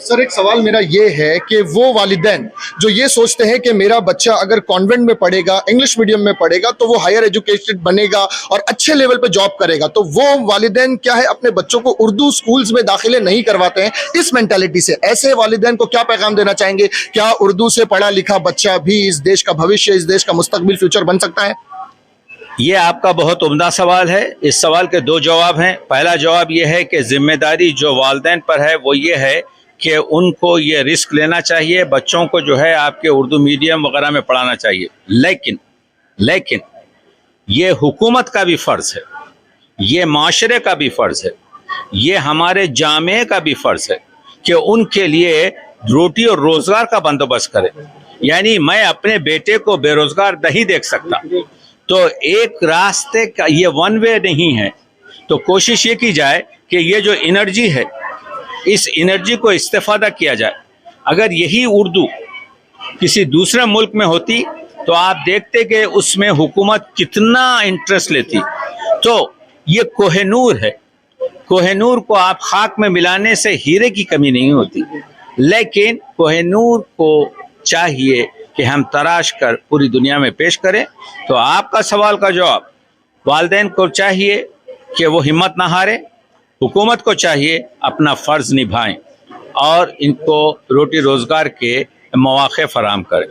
سر ایک سوال میرا یہ ہے کہ وہ والدین جو یہ سوچتے ہیں کہ میرا بچہ اگر کانوینٹ میں پڑھے گا، انگلش میڈیم میں پڑھے گا تو وہ ہائر ایجوکیٹڈ بنے گا اور اچھے لیول پہ جاب کرے گا، تو وہ والدین کیا ہے اپنے بچوں کو اردو سکولز میں داخلے نہیں کرواتے ہیں اس مینٹالٹی سے، ایسے والدین کو کیا پیغام دینا چاہیں گے؟ کیا اردو سے پڑھا لکھا بچہ بھی اس دیش کا بھوشیہ، اس دیش کا مستقبل، فیوچر بن سکتا ہے؟ یہ آپ کا بہت عمدہ سوال ہے۔ اس سوال کے دو جواب ہیں۔ پہلا جواب یہ ہے کہ ذمہ داری جو والدین پر ہے وہ یہ ہے کہ ان کو یہ رسک لینا چاہیے، بچوں کو جو ہے آپ کے اردو میڈیم وغیرہ میں پڑھانا چاہیے، لیکن یہ حکومت کا بھی فرض ہے، یہ معاشرے کا بھی فرض ہے، یہ ہمارے جامعے کا بھی فرض ہے کہ ان کے لیے روٹی اور روزگار کا بندوبست کرے۔ یعنی میں اپنے بیٹے کو بے روزگار نہیں دیکھ سکتا، تو ایک راستے کا یہ ون وے نہیں ہے، تو کوشش یہ کی جائے کہ یہ جو انرجی ہے اس انرجی کو استفادہ کیا جائے۔ اگر یہی اردو کسی دوسرے ملک میں ہوتی تو آپ دیکھتے کہ اس میں حکومت کتنا انٹرسٹ لیتی۔ تو یہ کوہ نور ہے، کوہ نور کو آپ خاک میں ملانے سے ہیرے کی کمی نہیں ہوتی، لیکن کوہ نور کو چاہیے کہ ہم تراش کر پوری دنیا میں پیش کریں۔ تو آپ کا سوال کا جواب، والدین کو چاہیے کہ وہ ہمت نہ ہارے، حکومت کو چاہیے اپنا فرض نبھائیں اور ان کو روٹی روزگار کے مواقع فراہم کریں۔